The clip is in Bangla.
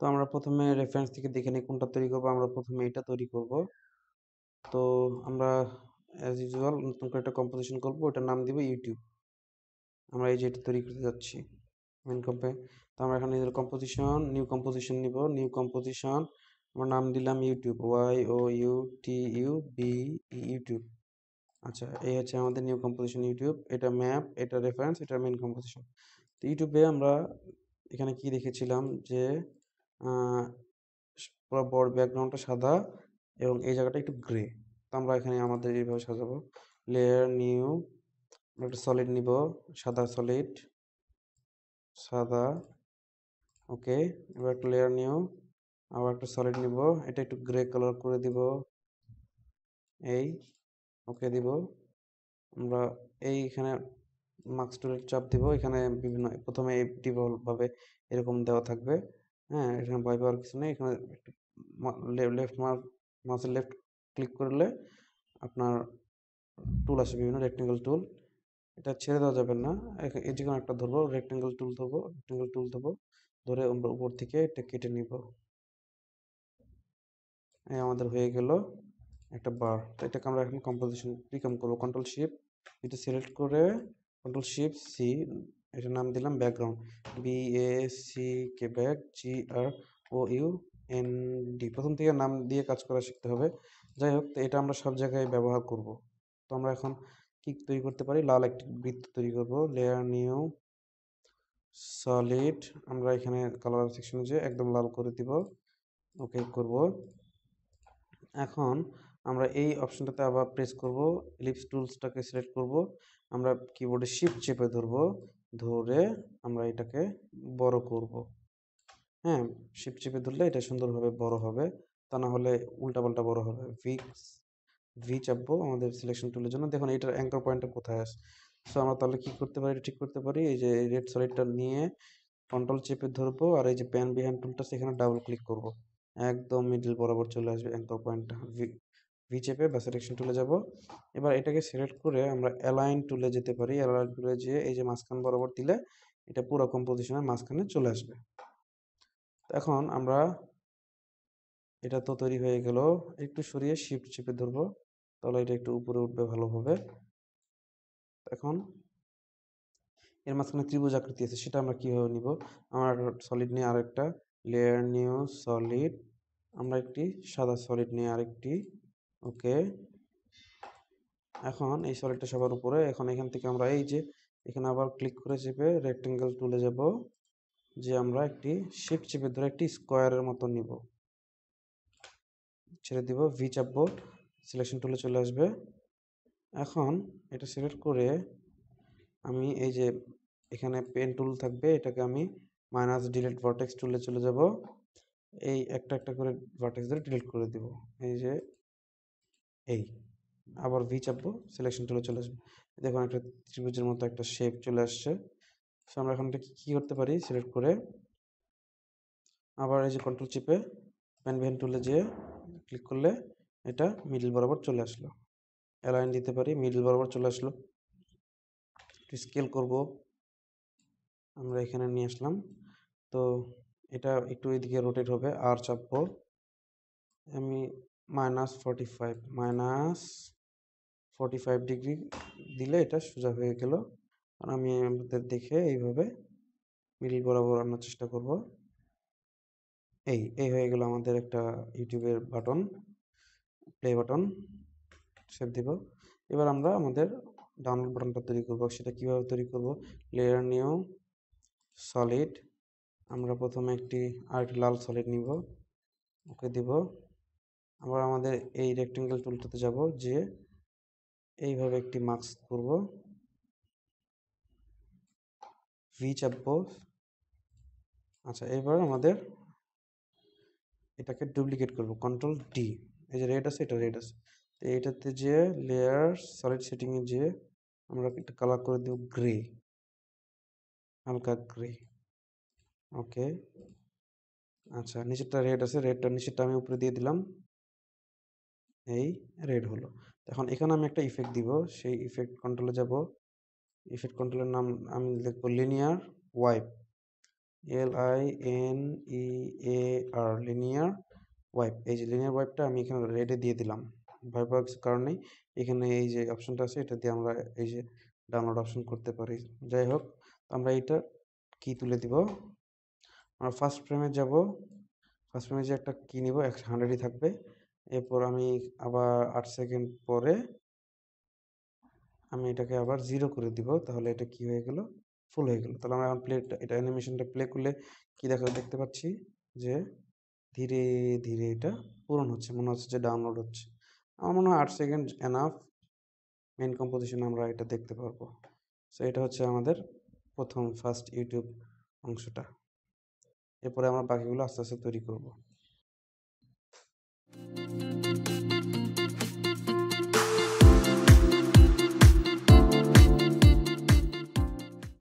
তো আমরা প্রথমে রেফারেন্স থেকে দেখে নিই কোনটা তৈরি করবো। আমরা প্রথমে এটা তৈরি করব। তো আমরা অ্যাজ ইউজুয়াল নতুন করে একটা কম্পোজিশন করব, ওটার নাম দিব ইউটিউব। আমরা এই যে এটা তৈরি করতে যাচ্ছি মেন কম্পে। তো আমরা এখানে কম্পোজিশন, নিউ কম্পোজিশন নিব। নিউ কম্পোজিশন আমরা নাম দিলাম ইউটিউব, YOUTUBE, ইউটিউব। আচ্ছা, এই হচ্ছে আমাদের নিউ কম্পোজিশন ইউটিউব। এটা ম্যাপ, এটা রেফারেন্স, এটা মেন কম্পোজিশন। তো ইউটিউবে আমরা এখানে কি দেখেছিলাম যে আহ, পুরো বড় ব্যাকগ্রাউন্ডটা সাদা এবং এই জায়গাটা একটু গ্রে। তো আমরা এখানে আমাদের এইভাবে সাজাবো। লেয়ার নিউ, আমরা একটা সলিড নিব, সাদা সলিড, সাদা। ওকে, এবার একটা লেয়ার নিউ, আবার একটা সলিড নিব, এটা একটু গ্রে কালার করে দিব। এই ওকে দিব। আমরা এইখানে মার্কস টুলের চাপ দিব। এখানে বিভিন্ন প্রথমে ডিফল্ট ভাবে এরকম দেওয়া থাকবে। হ্যাঁ, এখানে ভয় পাওয়ার কিছু নেই। এখানে একটু লেফট মাউসের লেফট ক্লিক করলে আপনার টুল আসে, বিভিন্ন রেক্টেঙ্গেল টুল। এটা ছেড়ে দেওয়া যাবে না। এই যে কোনো একটা ধরবো, রেক্টেঙ্গেল টুল ধরবো, রেক্টেঙ্গেল টুল ধরবো, ধরে আমরা উপর থেকে এটা কেটে নিব। এই আমাদের হয়ে গেল একটা বার। তো এটাকে আমরা এখন কম্পোজিশন রিকম করবো। কন্ট্রোল শিফট এটা সিলেক্ট করে কন্ট্রোল শিফট সি, এটার নাম দিলাম ব্যাকগ্রাউন্ড, BACK, ব্যাক, GROUND। প্রথম থেকে নাম দিয়ে কাজ করা শিখতে হবে। যাই হোক, তো এটা আমরা সব জায়গায় ব্যবহার করব। তো আমরা এখন কি তৈরি করতে পারি, লাল একটি বৃত্ত তৈরি করব। লেয়ার নিউ, সলিড, আমরা এখানে কালার সেকশনে যে একদম লাল করে দিব। ওকে করব। এখন আমরা এই অপশনটাতে আবার প্রেস করব, এলিপস টুলসটাকে সিলেক্ট করব। আমরা কিবোর্ডে শিফট চেপে ধরব, ধরে আমরা এটাকে বড় করব। হ্যাঁ, শিফট চেপে ধরলে এটা সুন্দরভাবে বড় হবে, তা না হলে উল্টাপাল্টা বড় হবে। ভি চাপবো আমাদের সিলেকশন টুলের জন্য। দেখুন এটার অ্যাঙ্কর পয়েন্টটা কোথায় আছে। সো আমরা তাহলে কি করতে পারি, এটা ঠিক করতে পারি। এই যে রেড সলিডটা নিয়ে কন্ট্রোল চেপে ধরবো, আর এই যে প্যান বিহাইন্ড টুলটা সেখানে ডাবল ক্লিক করব। একদম মিডল বরাবর চলে আসবে অ্যাঙ্কর পয়েন্টটা। ভি চেপে বা সিলেকশন টুলে যাব। এবার এটাকে সিলেক্ট করে আমরা অ্যালাইন টুলে যেতে পারি। অ্যালাইন টুলে যেয়ে এই যে মাঝখান বরাবর দিলে এটা পুরো কম্পোজিশনের মাঝখানে চলে আসবে। এখন আমরা, এটা তো তৈরি হয়ে গেল। একটু সরিয়ে শিফট চেপে ধরবো, তাহলে এটা একটু উপরে উঠবে ভালোভাবে। এখন এর মাঝখানে ত্রিভুজ আকৃতি আছে, সেটা আমরা কিভাবে নিব। আমার সলিড নিয়ে আরেকটা, লেয়ার নিউ সলিড, আমরা একটি সাদা সলিড নিয়ে আরেকটি। ওকে, এখন এই সলিডটা সবার উপরে। এখন এখান থেকে আমরা এই যে এখানে আবার ক্লিক করে চেপে রেক্টেঙ্গেল টুলে যাব, যে আমরা একটি শিফট চেপে ধরে একটি স্কোয়ারের মতো নিব। ছেড়ে দিব, ভি চাপবো, সিলেকশন টুলে চলে আসবে। এখন এটা সিলেক্ট করে আমি এই যে এখানে পেন টুল থাকবে, এটাকে আমি মাইনাস ডিলিট ভার্টেক্স টুলে চলে যাব। এই একটা একটা করে ভার্টেক্স ধরে ডিলিট করে দিব। এই যে এই আবার ভি চাপবো, সিলেকশন টুলে চলে আসবে। দেখুন একটা ত্রিভুজের মতো একটা শেপ চলে আসছে। সো আমরা এখন এটা কি করতে পারি, সিলেক্ট করে আবার এই যে কন্ট্রোল চিপে পেন ভেন টুলে যেয়ে ক্লিক করলে এটা মিডল বরাবর চলে আসলো। অ্যালাইন দিতে পারি, মিডল বরাবর চলে আসলো। একটু স্কেল করব, আমরা এখানে নিয়ে আসলাম। তো এটা একটু এদিকে রোটেট হবে, আর চাপবো আমি -45 ডিগ্রি দিলে এটা সোজা হয়ে গেল। আর আমি আমাদের দেখে এইভাবে মিডল বরাবর আনার চেষ্টা করব। এই হয়ে গেল আমাদের একটা ইউটিউবের বাটন, প্লে বাটন। সেভ দিব। এবার আমরা আমাদের ডাউনলোড বাটনটা তৈরি করব। সেটা কিভাবে তৈরি করব, লেয়ার নিউ সলিড, আমরা প্রথমে আরেকটি লাল সলিড নিব, ওকে দিব। আবার আমাদের এই রেক্টেঙ্গেল টুলটাতে যাব, যে এইভাবে একটি মার্কস করব, ভি চাপবো। আচ্ছা, এবার আমাদের এটাকে ডুপ্লিকেট করব, কন্ট্রোল ডি। এই যে রেড আছে, এটা রেড আছে। তো এটাতে যে লেয়ার সলিড সেটিংয়ে যে আমরা একটা কালার করে দেব গ্রে, হালকা গ্রে। ওকে, আচ্ছা নিচেরটা রেড আছে, রেডটা নিচেরটা আমি উপরে দিয়ে দিলাম, এই রেড হলো। এখন এখানে আমি একটা ইফেক্ট দিব, সেই ইফেক্ট কন্ট্রোলে যাব। ইফেক্ট কন্ট্রোলের নাম আমি লিখবো linear wipe. LINEAR, linear wipe. এই যে লিনিয়ার ওয়াইপটা আমি এখানে রেডে দিয়ে দিলাম, ভয় পাওয়ার কিছু কারণ নেই। এখানে এই যে অপশনটা আছে এটা দিয়ে আমরা এই যে ডাউনলোড অপশন করতে পারি। যাই হোক, আমরা এইটা কি তুলে দিব। আমরা ফার্স্ট ফ্রেমে যাব, ফার্স্ট ফ্রেমে যে একটা কি নিব 100ই থাকবে। এরপর আমি আবার 8 সেকেন্ড পরে আমি এটাকে আবার 0 করে দিব, তাহলে এটা কি হয়ে গেল, ফুল হয়ে গেল। তাহলে আমরা এখন এটা অ্যানিমেশনটা প্লে করলে কি দেখতে পাচ্ছি যে ধীরে ধীরে এটা পূরণ হচ্ছে, মনে হচ্ছে যে ডাউনলোড হচ্ছে। আমার মনে হয় 8 সেকেন্ড এনাফ, মেন কম্পোজিশন আমরা এটা দেখতে পারবো। সো এটা হচ্ছে আমাদের প্রথম ফার্স্ট ইউটিউব অংশটা। এরপরে আমরা বাকিগুলো আস্তে আস্তে তৈরি করব।